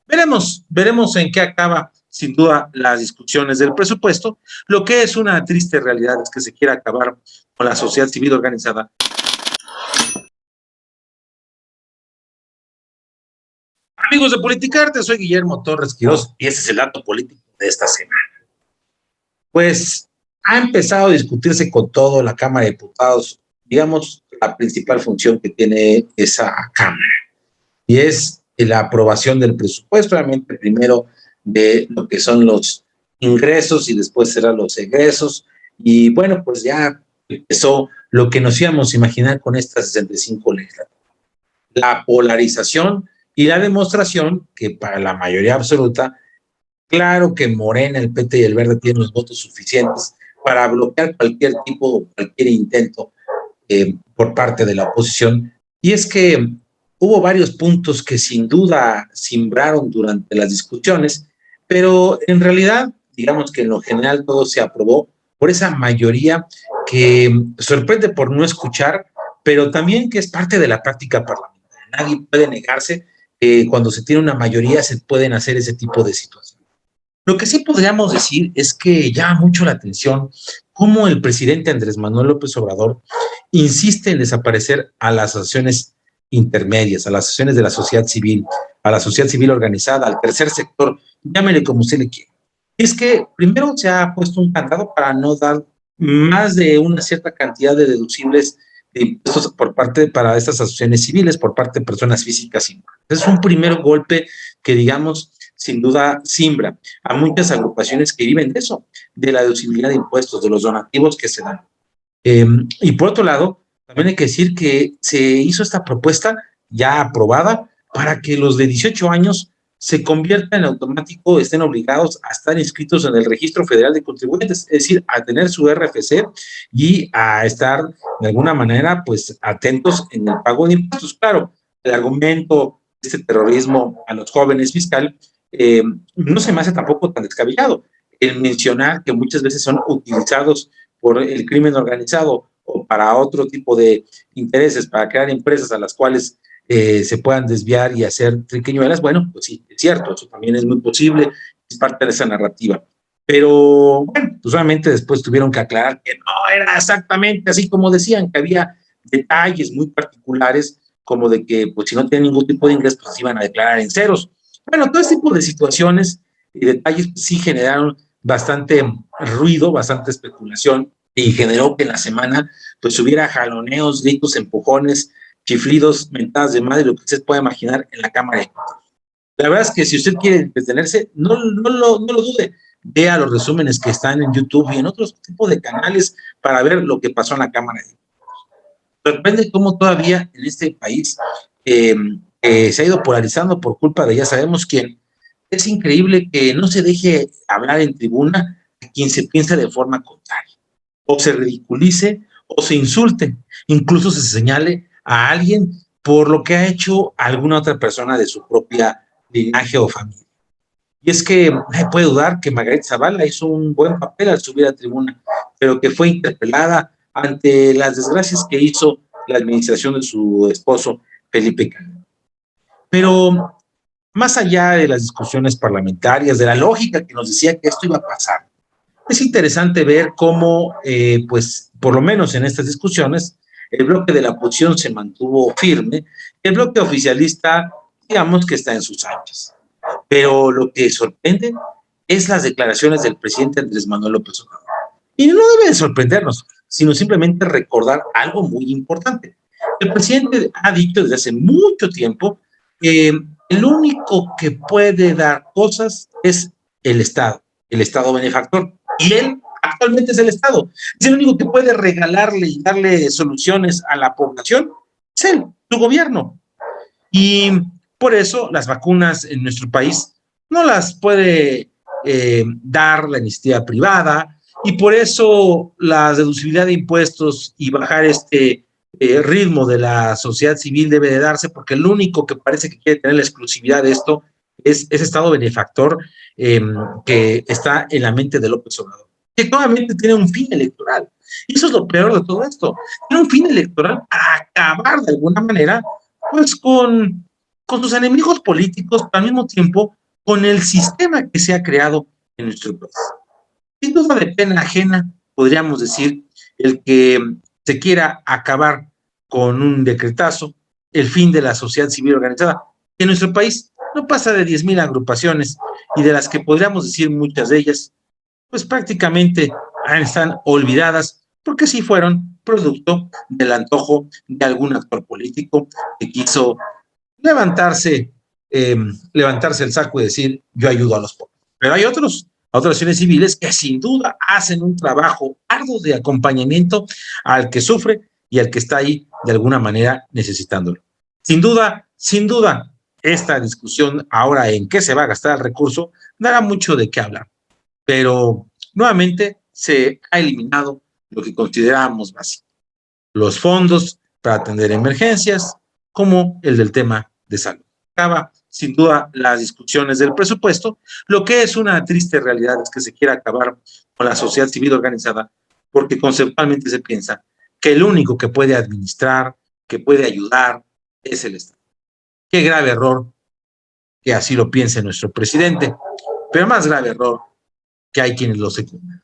Veremos en qué acaba, sin duda, las discusiones del presupuesto. Lo que es una triste realidad es que se quiera acabar con la sociedad civil organizada. Amigos de Politicarte, soy Guillermo Torres Quirós y este es el dato político de esta semana. Pues ha empezado a discutirse con todo la Cámara de Diputados, digamos, la principal función que tiene esa Cámara, y es la aprobación del presupuesto, obviamente primero de lo que son los ingresos y después serán los egresos, y bueno, pues ya empezó lo que nos íbamos a imaginar con estas 65 legislaturas, la polarización y la demostración que para la mayoría absoluta, claro que Morena, el PT y el Verde tienen los votos suficientes para bloquear cualquier tipo, cualquier intento por parte de la oposición. Y es que hubo varios puntos que sin duda simbraron durante las discusiones, pero en realidad, digamos que en lo general todo se aprobó por esa mayoría que sorprende por no escuchar, pero también que es parte de la práctica parlamentaria. Nadie puede negarse que cuando se tiene una mayoría se pueden hacer ese tipo de situaciones. Lo que sí podríamos decir es que llama mucho la atención cómo el presidente Andrés Manuel López Obrador insiste en desaparecer a las asociaciones intermedias, a las asociaciones de la sociedad civil, a la sociedad civil organizada, al tercer sector, llámele como usted le quiera. Es que primero se ha puesto un candado para no dar más de una cierta cantidad de deducibles de impuestos por parte para estas asociaciones civiles, por parte de personas físicas. Es un primer golpe que, digamos, sin duda simbra a muchas agrupaciones que viven de eso, de la deducibilidad de impuestos, de los donativos que se dan. Y por otro lado, también hay que decir que se hizo esta propuesta ya aprobada para que los de 18 años se conviertan en automático, estén obligados a estar inscritos en el Registro Federal de Contribuyentes, es decir, a tener su RFC y a estar de alguna manera pues atentos en el pago de impuestos. Claro, el argumento de este terrorismo a los jóvenes fiscal no se me hace tampoco tan descabellado. El mencionar que muchas veces son utilizados por el crimen organizado o para otro tipo de intereses, para crear empresas a las cuales se puedan desviar y hacer triquiñuelas, bueno, pues sí, es cierto, eso también es muy posible, es parte de esa narrativa. Pero bueno, pues solamente después tuvieron que aclarar que no era exactamente así como decían, que había detalles muy particulares, como de que pues si no tenían ningún tipo de ingresos, pues iban a declarar en ceros. Bueno, todo este tipo de situaciones y detalles pues, sí generaron bastante ruido, bastante especulación, y generó que en la semana pues hubiera jaloneos, gritos, empujones, chiflidos, mentadas de madre, lo que usted pueda imaginar en la Cámara de Diputados. La verdad es que si usted quiere detenerse, no lo dude, vea los resúmenes que están en YouTube y en otros tipos de canales para ver lo que pasó en la Cámara de Diputados. Sorprende cómo todavía en este país se ha ido polarizando por culpa de ya sabemos quién. Es increíble que no se deje hablar en tribuna a quien se piensa de forma contraria, o se ridiculice o se insulte, incluso se señale a alguien por lo que ha hecho alguna otra persona de su propia linaje o familia. Y es que nadie puede dudar que Margarita Zavala hizo un buen papel al subir a tribuna, pero que fue interpelada ante las desgracias que hizo la administración de su esposo, Felipe Calderón. Pero más allá de las discusiones parlamentarias, de la lógica que nos decía que esto iba a pasar, es interesante ver cómo, pues, por lo menos en estas discusiones, el bloque de la oposición se mantuvo firme, el bloque oficialista, digamos que está en sus anchas. Pero lo que sorprende es las declaraciones del presidente Andrés Manuel López Obrador. Y no debe de sorprendernos, sino simplemente recordar algo muy importante. El presidente ha dicho desde hace mucho tiempo que el único que puede dar cosas es el Estado benefactor. Y él actualmente es el Estado. Es el único que puede regalarle y darle soluciones a la población. Es él, su gobierno. Y por eso las vacunas en nuestro país no las puede dar la iniciativa privada, y por eso la deducibilidad de impuestos y bajar este ritmo de la sociedad civil debe de darse, porque el único que parece que quiere tener la exclusividad de esto es ese Estado benefactor que está en la mente de López Obrador, que claramente tiene un fin electoral. Y eso es lo peor de todo esto. Tiene un fin electoral para acabar de alguna manera pues con con sus enemigos políticos, pero al mismo tiempo con el sistema que se ha creado en nuestro país. Sin duda de pena ajena, podríamos decir, el que se quiera acabar con un decretazo el fin de la sociedad civil organizada. En nuestro país no pasa de 10,000 agrupaciones y de las que podríamos decir muchas de ellas, pues prácticamente están olvidadas porque sí fueron producto del antojo de algún actor político que quiso levantarse, levantarse el saco y decir yo ayudo a los pobres. Pero hay otras acciones civiles que sin duda hacen un trabajo arduo de acompañamiento al que sufre y al que está ahí de alguna manera necesitándolo. Sin duda, esta discusión ahora en qué se va a gastar el recurso dará mucho de qué hablar, pero nuevamente se ha eliminado lo que considerábamos básico, los fondos para atender emergencias, como el del tema de salud. Acaba, sin duda, las discusiones del presupuesto. Lo que es una triste realidad es que se quiera acabar con la sociedad civil organizada, porque conceptualmente se piensa que el único que puede administrar, que puede ayudar, es el Estado. Qué grave error que así lo piense nuestro presidente, pero más grave error que hay quienes lo secundan.